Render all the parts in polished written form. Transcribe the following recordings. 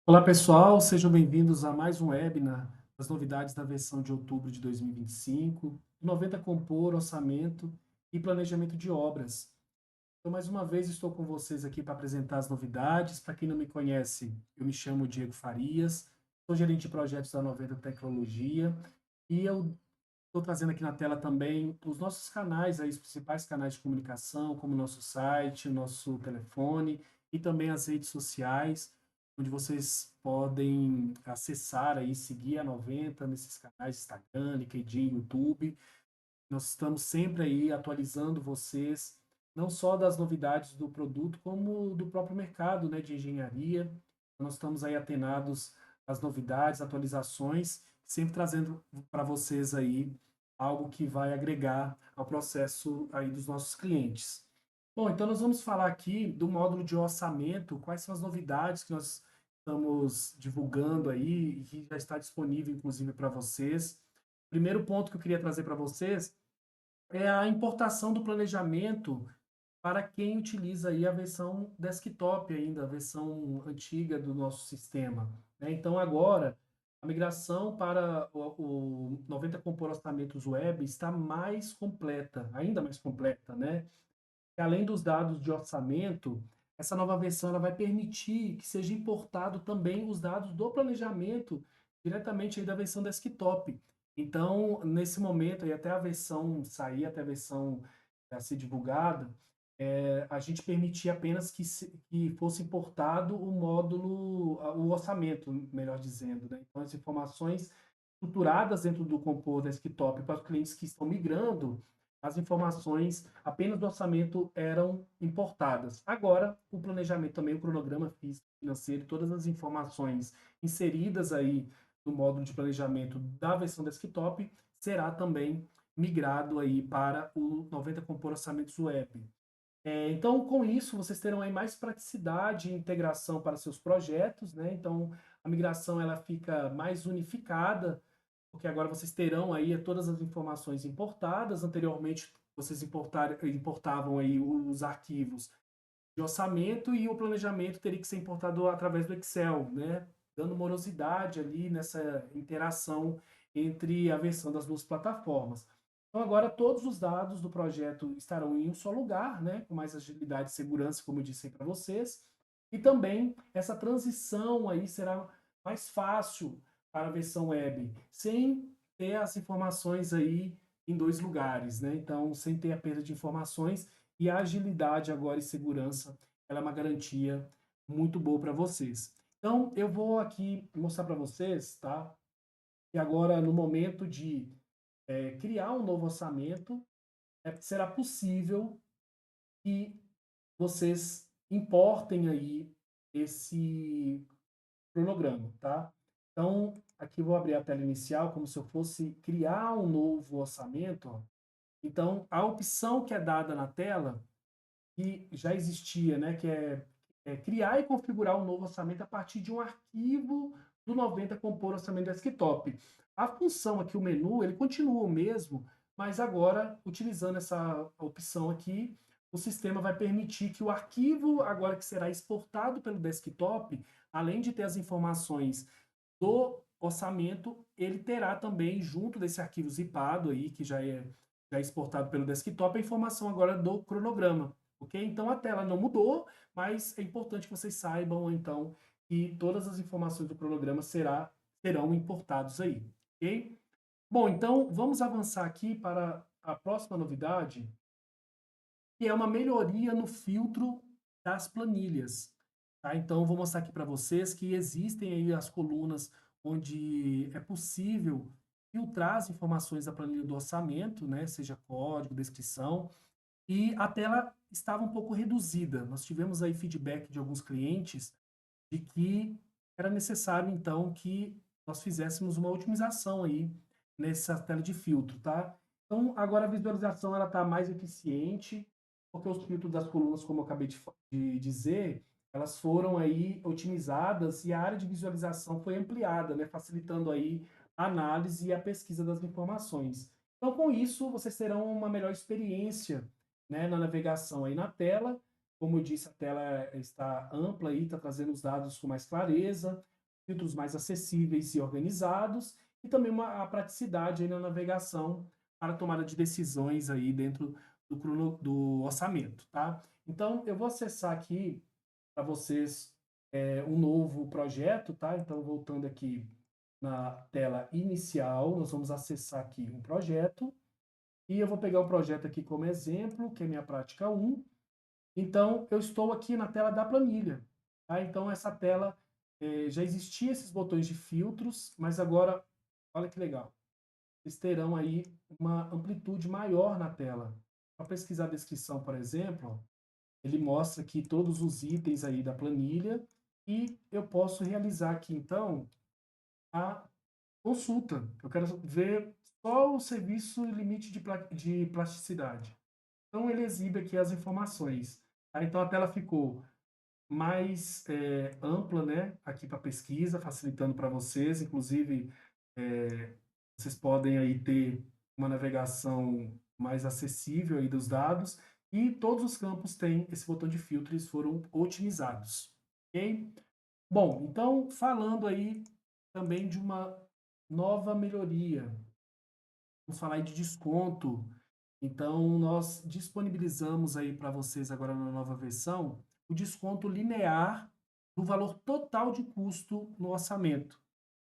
Olá pessoal, sejam bem-vindos a mais um webinar das novidades da versão de outubro de 2025, 90 Compor, Orçamento e Planejamento de Obras. Então, mais uma vez, estou com vocês aqui para apresentar as novidades. Para quem não me conhece, eu me chamo Diego Farias, sou gerente de projetos da 90 Tecnologia e eu estou trazendo aqui na tela também os nossos canais, aí, os principais canais de comunicação, como o nosso site, o nosso telefone e também as redes sociais, onde vocês podem acessar aí, seguir a 90 nesses canais Instagram, LinkedIn, YouTube. Nós estamos sempre aí atualizando vocês, não só das novidades do produto, como do próprio mercado, né, de engenharia. Nós estamos aí atenados às novidades, atualizações, sempre trazendo para vocês aí algo que vai agregar ao processo aí dos nossos clientes. Bom, então nós vamos falar aqui do módulo de orçamento, quais são as novidades que nós estamos divulgando aí e que já está disponível inclusive para vocês. Primeiro ponto que eu queria trazer para vocês é a importação do planejamento para quem utiliza aí a versão desktop ainda, a versão antiga do nosso sistema, né? Então agora a migração para o 90 Compor Orçamentos Web está mais completa, ainda mais completa, né? E além dos dados de orçamento, essa nova versão ela vai permitir que seja importado também os dados do planejamento diretamente aí da versão desktop. Então, nesse momento, aí até a versão sair, até a versão ser divulgada, a gente permitia apenas que fosse importado o módulo, o orçamento, melhor dizendo, né? Então, as informações estruturadas dentro do Compor Desktop para os clientes que estão migrando, as informações apenas do orçamento eram importadas. Agora, o planejamento também, o cronograma físico, financeiro, todas as informações inseridas aí no módulo de planejamento da versão desktop será também migrado aí para o 90 Compor Orçamentos Web. Então, com isso, vocês terão aí mais praticidade e integração para seus projetos, né? Então, a migração ela fica mais unificada, porque agora vocês terão aí todas as informações importadas. Anteriormente, vocês importavam aí os arquivos de orçamento e o planejamento teria que ser importado através do Excel, né? Dando morosidade ali nessa interação entre a versão das duas plataformas. Então, agora todos os dados do projeto estarão em um só lugar, né? Com mais agilidade e segurança, como eu disse para vocês. E também essa transição aí será mais fácil para a versão web, sem ter as informações aí em dois lugares, né? Então, sem ter a perda de informações e a agilidade agora e segurança, ela é uma garantia muito boa para vocês. Então, eu vou aqui mostrar para vocês, tá? Que agora, no momento de criar um novo orçamento, será possível que vocês importem aí esse cronograma, tá? Então, aqui eu vou abrir a tela inicial como se eu fosse criar um novo orçamento. Ó. Então, a opção que é dada na tela, que já existia, né, que é criar e configurar um novo orçamento a partir de um arquivo do 90 Compor Orçamento Desktop. A função aqui, o menu, ele continua o mesmo, mas agora, utilizando essa opção aqui, o sistema vai permitir que o arquivo, agora que será exportado pelo desktop, além de ter as informações do orçamento, ele terá também, junto desse arquivo zipado aí, que já é exportado pelo desktop, a informação agora do cronograma, ok? Então a tela não mudou, mas é importante que vocês saibam, então, que todas as informações do cronograma serão importados aí, ok? Bom, então vamos avançar aqui para a próxima novidade, que é uma melhoria no filtro das planilhas. Tá? Então, eu vou mostrar aqui para vocês que existem aí as colunas onde é possível filtrar as informações da planilha do orçamento, né? Seja código, descrição, e a tela estava um pouco reduzida. Nós tivemos aí feedback de alguns clientes de que era necessário, então, que nós fizéssemos uma otimização aí nessa tela de filtro, tá? Então, agora a visualização ela está mais eficiente, porque os filtros das colunas, como eu acabei de dizer, elas foram aí otimizadas e a área de visualização foi ampliada, né? Facilitando aí a análise e a pesquisa das informações. Então, com isso, vocês terão uma melhor experiência, né, na navegação aí na tela. Como eu disse, a tela está ampla e está trazendo os dados com mais clareza. filtros mais acessíveis e organizados, e também a praticidade aí na navegação para tomada de decisões aí dentro do orçamento, tá? Então, eu vou acessar aqui para vocês um novo projeto, tá? Então, voltando aqui na tela inicial, nós vamos acessar aqui um projeto, e eu vou pegar o projeto aqui como exemplo, que é minha prática 1. Então, eu estou aqui na tela da planilha, tá? Então, essa tela, já existia esses botões de filtros, mas agora, olha que legal, vocês terão aí uma amplitude maior na tela. Para pesquisar a descrição, por exemplo, ele mostra aqui todos os itens aí da planilha e eu posso realizar aqui, então, a consulta. Eu quero ver só o serviço limite de plasticidade. Então, ele exibe aqui as informações. Tá? Então, a tela ficou mais ampla, né, aqui para pesquisa, facilitando para vocês. Inclusive, vocês podem aí ter uma navegação mais acessível aí dos dados e todos os campos têm esse botão de filtro, eles foram otimizados, ok? Bom, então falando aí também de uma nova melhoria, vamos falar aí de desconto. Então nós disponibilizamos aí para vocês agora na nova versão o desconto linear do valor total de custo no orçamento.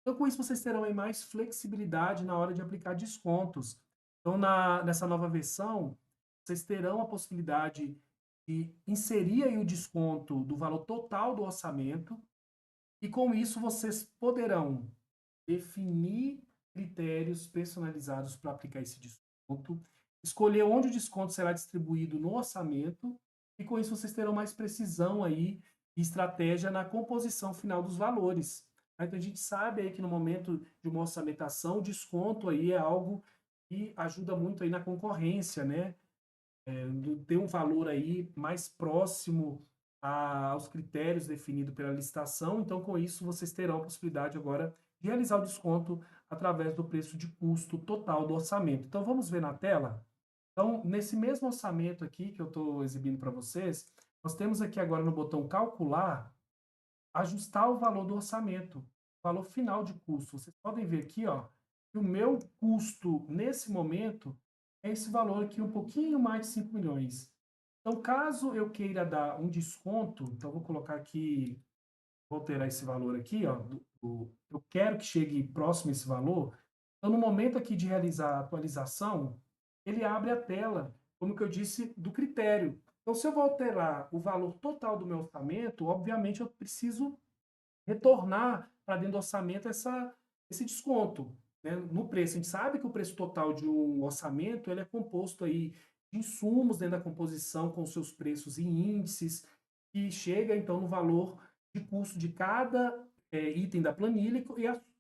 Então, com isso, vocês terão aí mais flexibilidade na hora de aplicar descontos. Então, nessa nova versão, vocês terão a possibilidade de inserir aí o desconto do valor total do orçamento, e com isso vocês poderão definir critérios personalizados para aplicar esse desconto, escolher onde o desconto será distribuído no orçamento, e com isso vocês terão mais precisão aí e estratégia na composição final dos valores. Então a gente sabe aí que no momento de uma orçamentação, o desconto aí é algo que ajuda muito aí na concorrência, né? Ter um valor aí mais próximo aos critérios definidos pela licitação. Então, com isso, vocês terão a possibilidade agora de realizar o desconto através do preço de custo total do orçamento. Então, vamos ver na tela? Então, nesse mesmo orçamento aqui que eu estou exibindo para vocês, nós temos aqui agora no botão calcular, ajustar o valor do orçamento, o valor final de custo. Vocês podem ver aqui, ó, que o meu custo nesse momento é esse valor aqui, um pouquinho mais de 5 milhões. Então, caso eu queira dar um desconto, então vou colocar aqui, vou alterar esse valor aqui, ó, eu quero que chegue próximo a esse valor. Então, no momento aqui de realizar a atualização, ele abre a tela, como que eu disse, do critério. Então, se eu vou alterar o valor total do meu orçamento, obviamente eu preciso retornar para dentro do orçamento esse desconto, né, no preço. A gente sabe que o preço total de um orçamento ele é composto aí de insumos dentro da composição com seus preços e índices, e chega então no valor de custo de cada item da planilha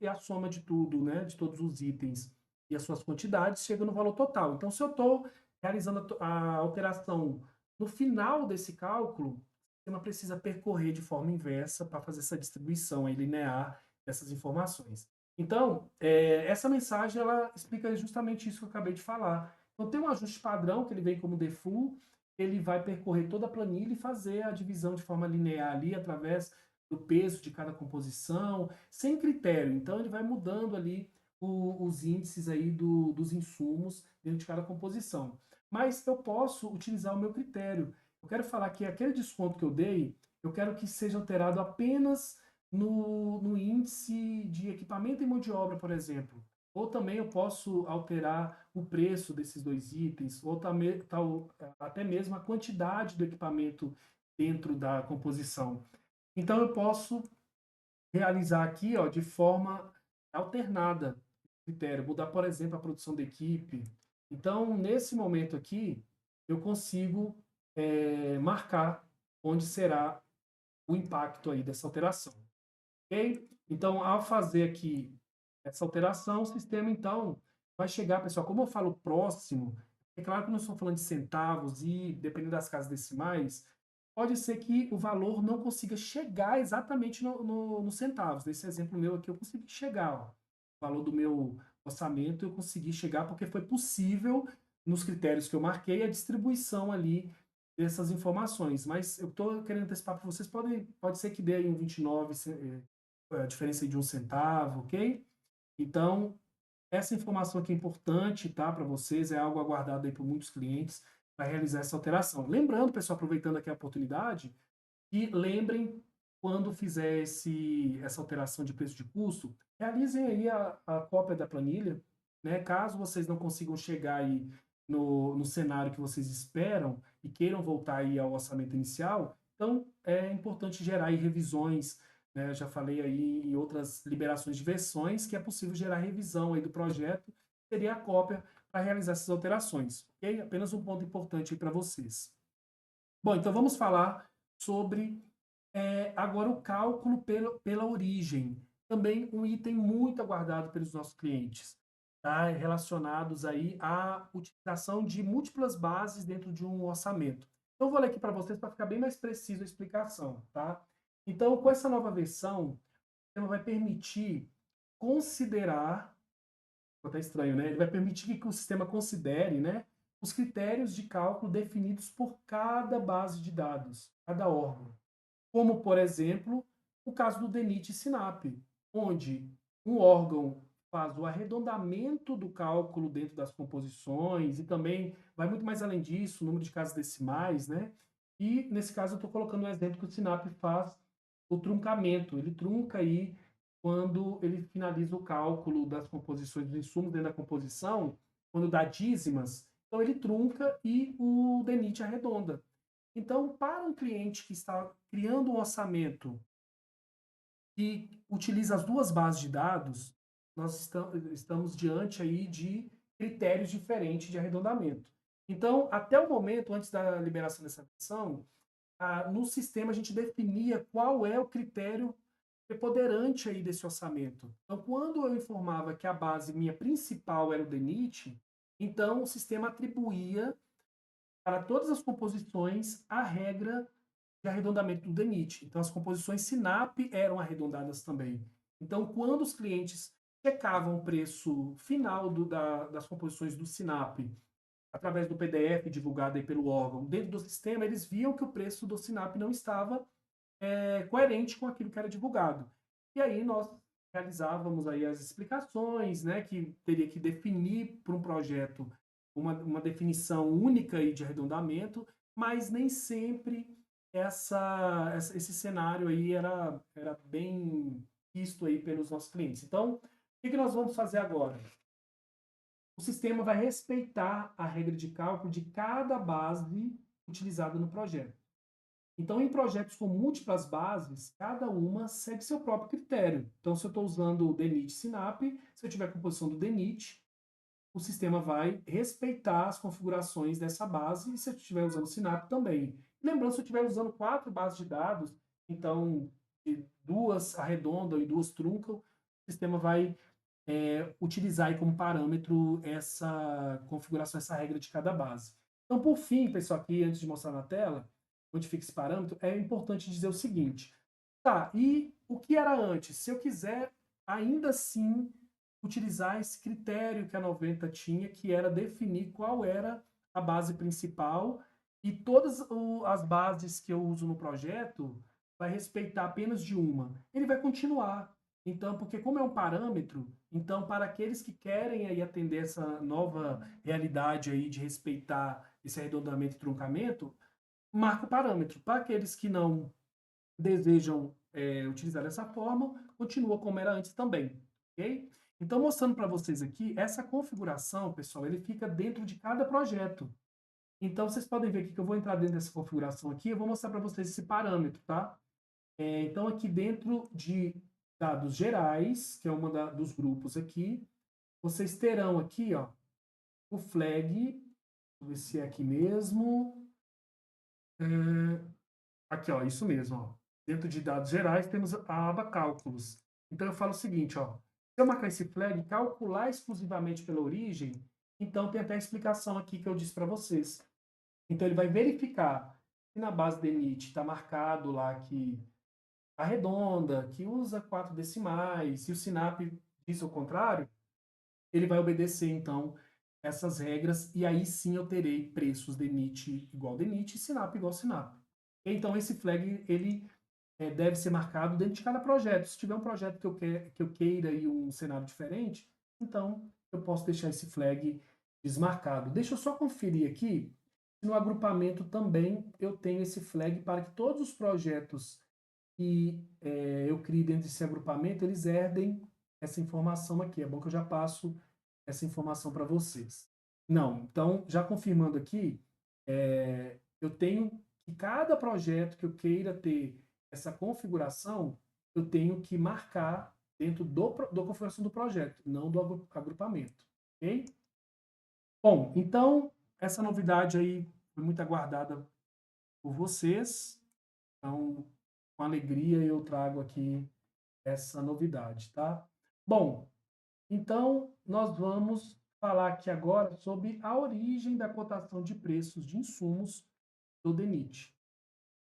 e a soma de tudo, né, de todos os itens e as suas quantidades chega no valor total. Então, se eu estou realizando a alteração no final desse cálculo, sistema precisa percorrer de forma inversa para fazer essa distribuição aí linear dessas informações. Então, essa mensagem ela explica justamente isso que eu acabei de falar. Então, tem um ajuste padrão que ele vem como default, ele vai percorrer toda a planilha e fazer a divisão de forma linear ali através do peso de cada composição, sem critério. Então, ele vai mudando ali os índices aí dos insumos dentro de cada composição. Mas eu posso utilizar o meu critério. Eu quero falar que aquele desconto que eu dei, eu quero que seja alterado apenas no índice de equipamento e mão de obra, por exemplo. Ou também eu posso alterar o preço desses dois itens, ou até mesmo a quantidade do equipamento dentro da composição. Então eu posso realizar aqui, ó, de forma alternada critério, mudar, por exemplo, a produção da equipe. Então, nesse momento aqui, eu consigo marcar onde será o impacto aí dessa alteração, ok? Então, ao fazer aqui essa alteração, o sistema, então, vai chegar, pessoal, como eu falo próximo, é claro que não estou falando de centavos e, dependendo das casas decimais, pode ser que o valor não consiga chegar exatamente nos centavos. Nesse exemplo meu aqui, eu consegui chegar, ó, o valor do meu orçamento, eu consegui chegar porque foi possível, nos critérios que eu marquei, a distribuição ali dessas informações. Mas eu estou querendo antecipar para vocês, pode ser que dê aí um 29, a diferença de 1 centavo, ok? Então, essa informação aqui é importante, tá, para vocês, é algo aguardado aí por muitos clientes para realizar essa alteração. Lembrando, pessoal, aproveitando aqui a oportunidade, que lembrem, quando fizer essa alteração de preço de custo, realizem aí a cópia da planilha, né? Caso vocês não consigam chegar aí no cenário que vocês esperam e queiram voltar aí ao orçamento inicial, então é importante gerar aí revisões, né? Eu já falei aí em outras liberações de versões que é possível gerar revisão aí do projeto, seria a cópia para realizar essas alterações, ok? Apenas um ponto importante aí para vocês. Bom, então vamos falar sobre agora o cálculo pela origem. Também um item muito aguardado pelos nossos clientes, tá? Relacionados aí à utilização de múltiplas bases dentro de um orçamento. Então, eu vou ler aqui para vocês para ficar bem mais preciso a explicação, tá? Então, com essa nova versão, o sistema vai permitir considerar, ficou até estranho, né? Ele vai permitir que o sistema considere, né, os critérios de cálculo definidos por cada base de dados, cada órgão. Como, por exemplo, o caso do DENIT e SINAP, onde um órgão faz o arredondamento do cálculo dentro das composições e também vai muito mais além disso, o número de casas decimais, né? E, nesse caso, eu estou colocando um exemplo que o SINAP faz o truncamento. Ele trunca aí quando ele finaliza o cálculo das composições dos insumos dentro da composição, quando dá dízimas, então ele trunca e o DENIT arredonda. Então, para um cliente que está criando um orçamento e utiliza as duas bases de dados, nós estamos diante aí de critérios diferentes de arredondamento. Então, até o momento, antes da liberação dessa versão, no sistema a gente definia qual é o critério preponderante aí desse orçamento. Então, quando eu informava que a base minha principal era o DENIT, então o sistema atribuía para todas as composições a regra de arredondamento do DENIT. Então, as composições SINAP eram arredondadas também. Então, quando os clientes checavam o preço final das composições do SINAP, através do PDF divulgado aí pelo órgão, dentro do sistema, eles viam que o preço do SINAP não estava coerente com aquilo que era divulgado. E aí nós realizávamos aí as explicações, né, que teria que definir para um projeto uma definição única aí de arredondamento, mas nem sempre esse cenário aí era bem visto aí pelos nossos clientes. Então, o que nós vamos fazer agora? O sistema vai respeitar a regra de cálculo de cada base utilizada no projeto. Então, em projetos com múltiplas bases, cada uma segue seu próprio critério. Então, se eu estou usando o DENIT SINAP, se eu tiver a composição do DENIT, o sistema vai respeitar as configurações dessa base, e se eu estiver usando o SINAP também. Lembrando, se eu estiver usando 4 bases de dados, então, duas arredondam e duas truncam, o sistema vai utilizar aí como parâmetro essa configuração, essa regra de cada base. Então, por fim, pessoal, aqui, antes de mostrar na tela, onde fica esse parâmetro, é importante dizer o seguinte: tá, e o que era antes? Se eu quiser ainda assim utilizar esse critério que a 90 tinha, que era definir qual era a base principal, e todas as bases que eu uso no projeto vai respeitar apenas de uma. Ele vai continuar. Então, porque como é um parâmetro, então para aqueles que querem aí atender essa nova realidade aí de respeitar esse arredondamento e truncamento, marca o parâmetro. Para aqueles que não desejam utilizar dessa forma, continua como era antes também, ok? Então, mostrando para vocês aqui, essa configuração, pessoal, ele fica dentro de cada projeto. Então, vocês podem ver aqui que eu vou entrar dentro dessa configuração aqui, eu vou mostrar para vocês esse parâmetro, tá? Então, aqui dentro de dados gerais, que é uma dos grupos aqui, vocês terão aqui, ó, o flag, vou ver se é aqui mesmo, aqui, ó, isso mesmo, ó. Dentro de dados gerais, temos a aba cálculos. Então, eu falo o seguinte, ó, se eu marcar esse flag, calcular exclusivamente pela origem, então tem até a explicação aqui que eu disse para vocês. Então, ele vai verificar se na base DENIT está marcado lá que arredonda, que usa 4 decimais, se o SINAP diz o contrário, ele vai obedecer, então, essas regras, e aí sim eu terei preços DENIT igual DENIT e SINAP igual SINAP. Então, esse flag, ele deve ser marcado dentro de cada projeto. Se tiver um projeto que eu queira e um cenário diferente, então eu posso deixar esse flag desmarcado. Deixa eu só conferir aqui se no agrupamento também eu tenho esse flag para que todos os projetos que eu crie dentro desse agrupamento, eles herdem essa informação aqui. É bom que eu já passo essa informação para vocês. Não, então, já confirmando aqui, eu tenho que cada projeto que eu queira ter essa configuração, eu tenho que marcar dentro da configuração do projeto, não do agrupamento, ok? Bom, então, essa novidade aí foi muito aguardada por vocês, então, com alegria eu trago aqui essa novidade, tá? Bom, então nós vamos falar aqui agora sobre a origem da cotação de preços de insumos do DENIT.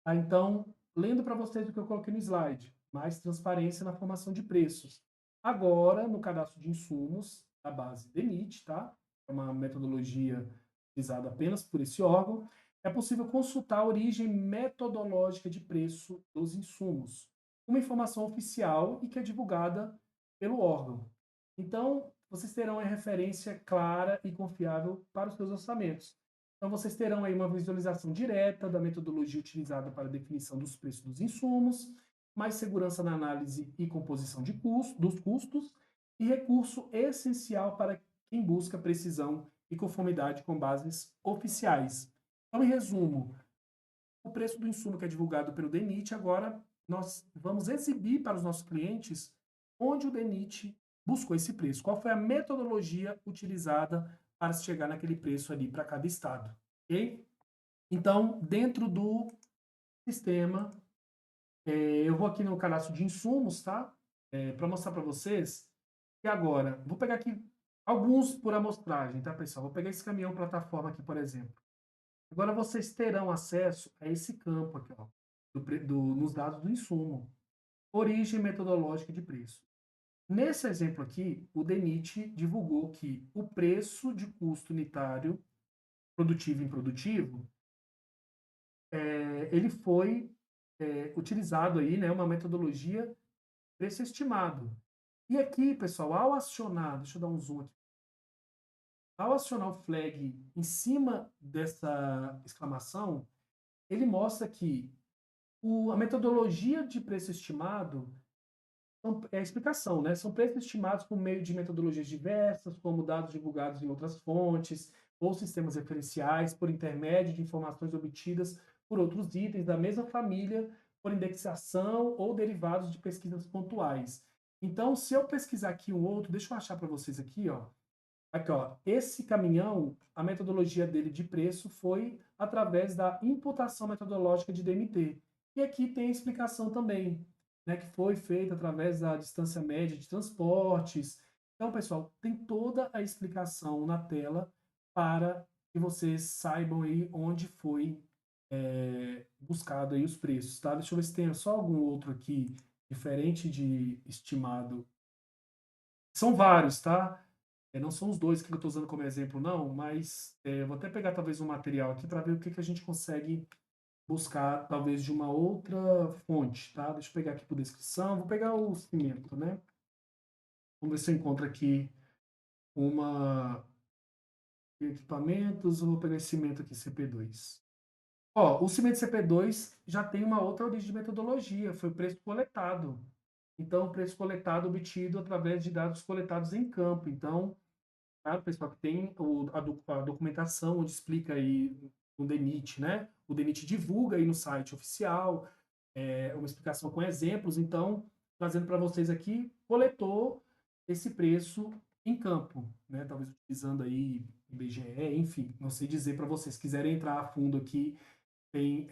Tá? Então, lendo para vocês o que eu coloquei no slide, mais transparência na formação de preços. Agora, no cadastro de insumos da base DENIT, tá? É uma metodologia utilizada apenas por esse órgão, é possível consultar a origem metodológica de preço dos insumos, uma informação oficial e que é divulgada pelo órgão. Então, vocês terão a referência clara e confiável para os seus orçamentos. Então, vocês terão aí uma visualização direta da metodologia utilizada para a definição dos preços dos insumos, mais segurança na análise e composição de dos custos, e recurso essencial para quem busca precisão e conformidade com bases oficiais. Então, em resumo, o preço do insumo que é divulgado pelo DENIT, agora nós vamos exibir para os nossos clientes onde o DENIT buscou esse preço, qual foi a metodologia utilizada para se chegar naquele preço ali para cada estado, ok? Então, dentro do sistema, eu vou aqui no cadastro de insumos, tá? Para mostrar para vocês. E agora, vou pegar aqui alguns por amostragem, tá, pessoal? Vou pegar esse caminhão plataforma aqui, por exemplo. Agora vocês terão acesso a esse campo aqui, ó, nos dados do insumo. Origem metodológica de preço. Nesse exemplo aqui, o DENIT divulgou que o preço de custo unitário produtivo e improdutivo, ele foi utilizado aí, né, uma metodologia preço estimado. E aqui, pessoal, ao acionar, deixa eu dar um zoom aqui, ao acionar o flag em cima dessa exclamação, ele mostra que a metodologia de preço estimado é a explicação, né? São preços estimados por meio de metodologias diversas, como dados divulgados em outras fontes, ou sistemas referenciais, por intermédio de informações obtidas por outros itens da mesma família, por indexação ou derivados de pesquisas pontuais. Então, se eu pesquisar aqui um outro, deixa eu achar para vocês aqui, ó. Aqui, ó, esse caminhão, a metodologia dele de preço foi através da imputação metodológica de DMT. E aqui tem a explicação também, né, que foi feita através da distância média de transportes. Então, pessoal, tem toda a explicação na tela para que vocês saibam aí onde foi buscado aí os preços, tá? Deixa eu ver se tem só algum outro aqui diferente de estimado. São vários, tá? Não são os dois que eu estou usando como exemplo, não, mas eu vou até pegar talvez um material aqui para ver o que, que a gente consegue buscar, talvez de uma outra fonte, tá? Deixa eu pegar aqui por descrição, vou pegar o cimento, né? Vamos ver se eu encontro aqui uma equipamentos, eu vou pegar esse cimento aqui, CP2. Ó, o cimento CP2 já tem uma outra origem de metodologia, foi o preço coletado. Então, o preço coletado obtido através de dados coletados em campo. Então, claro, pessoal, que tem a documentação onde explica aí o DENIT, né? O DENIT divulga aí no site oficial, uma explicação com exemplos. Então, trazendo para vocês aqui, coletou esse preço em campo, né? Talvez utilizando aí IBGE, enfim, não sei dizer para vocês. Se quiserem entrar a fundo aqui, tem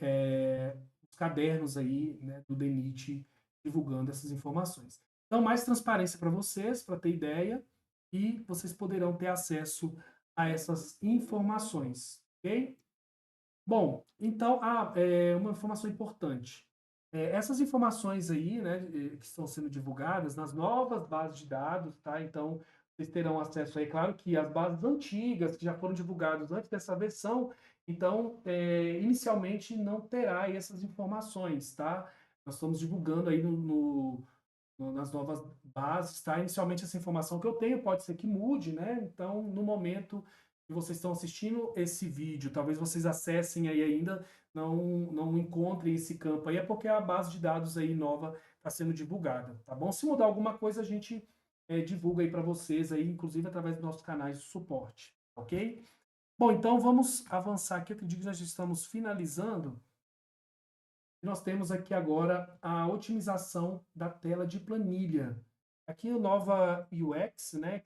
os cadernos aí, né, do DENIT divulgando essas informações. Então, mais transparência para vocês, para ter ideia, e vocês poderão ter acesso a essas informações, ok? Bom, então, uma informação importante. Essas informações aí, né, que estão sendo divulgadas nas novas bases de dados, tá? Então, vocês terão acesso aí, claro que as bases antigas, que já foram divulgadas antes dessa versão, então, inicialmente não terá aí essas informações, tá? Nós estamos divulgando aí nas novas bases, tá? Inicialmente essa informação que eu tenho pode ser que mude, né? Então, no momento que vocês estão assistindo esse vídeo, talvez vocês acessem aí ainda, não encontrem esse campo aí, é porque a base de dados aí nova está sendo divulgada, tá bom? Se mudar alguma coisa, a gente divulga aí para vocês aí, inclusive através dos nossos canais de suporte, ok? Bom, então vamos avançar aqui. Eu acredito que nós já estamos finalizando. Nós temos aqui agora a otimização da tela de planilha. Aqui a nova UX, né,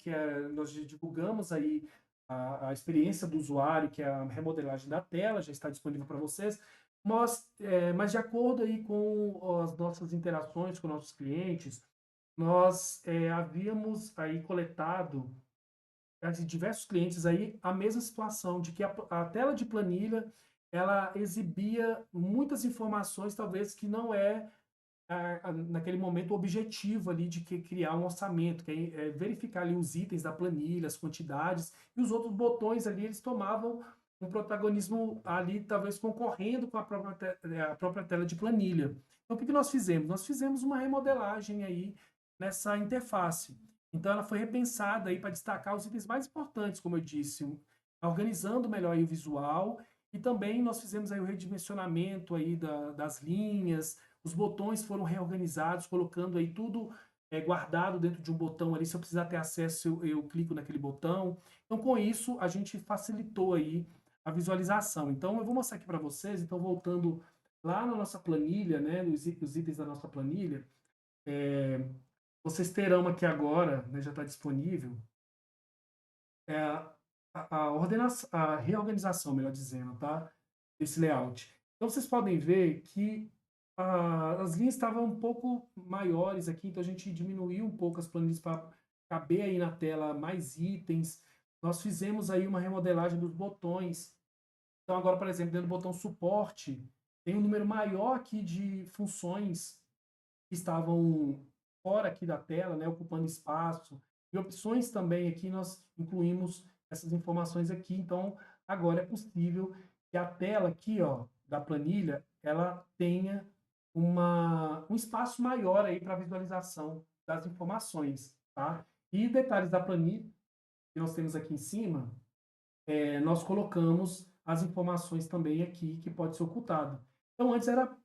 nós já divulgamos aí a experiência do usuário, que é a remodelagem da tela, já está disponível para vocês, mas de acordo aí com as nossas interações com nossos clientes, nós havíamos aí coletado de diversos clientes aí a mesma situação de que a tela de planilha ela exibia muitas informações talvez que não naquele momento o objetivo ali de que criar um orçamento, que é verificar ali os itens da planilha, as quantidades, e os outros botões ali eles tomavam um protagonismo ali talvez concorrendo com a própria tela de planilha. Então o que nós fizemos? Nós fizemos uma remodelagem aí nessa interface. Então ela foi repensada aí para destacar os itens mais importantes, como eu disse, organizando melhor aí o visual, e também nós fizemos aí o redimensionamento aí das linhas, os botões foram reorganizados, colocando aí tudo guardado dentro de um botão ali. Se eu precisar ter acesso, eu clico naquele botão. Então, com isso, a gente facilitou aí a visualização. Então, eu vou mostrar aqui para vocês. Então, voltando lá na nossa planilha, né, os itens da nossa planilha, vocês terão aqui agora, né, já está disponível, a reorganização, melhor dizendo, tá? Desse layout. Então, vocês podem ver que as linhas estavam um pouco maiores aqui, então a gente diminuiu um pouco as planilhas para caber aí na tela mais itens. Nós fizemos aí uma remodelagem dos botões. Então, agora, por exemplo, dentro do botão suporte, tem um número maior aqui de funções que estavam fora aqui da tela, né, ocupando espaço. E opções também aqui nós incluímos essas informações aqui. Então, agora é possível que a tela aqui, ó, da planilha, ela tenha um espaço maior aí para visualização das informações, tá? E detalhes da planilha que nós temos aqui em cima, nós colocamos as informações também aqui que pode ser ocultado. Então, antes era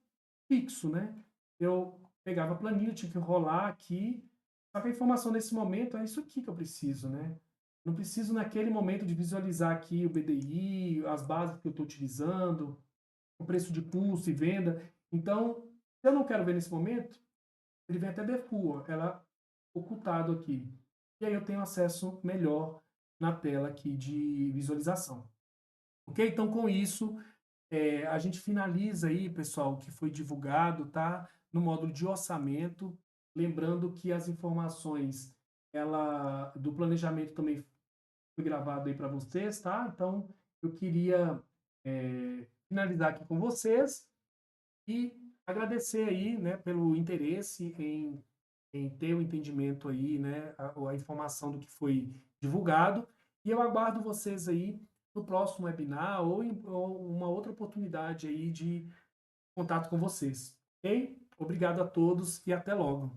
fixo, né? Eu pegava a planilha, tinha que rolar aqui, só que a informação nesse momento é isso aqui que eu preciso, né? Não preciso naquele momento de visualizar aqui o BDI, as bases que eu estou utilizando, o preço de custo e venda. Então, se eu não quero ver nesse momento, ele vem até default, ela ocultado aqui. E aí eu tenho acesso melhor na tela aqui de visualização. Ok? Então, com isso, a gente finaliza aí, pessoal, o que foi divulgado, tá? No módulo de orçamento. Lembrando que as informações do planejamento também foi gravado aí para vocês, tá? Então, eu queria finalizar aqui com vocês e agradecer aí, né, pelo interesse em ter o entendimento aí, né, a informação do que foi divulgado. E eu aguardo vocês aí no próximo webinar ou uma outra oportunidade aí de contato com vocês, ok? Obrigado a todos e até logo.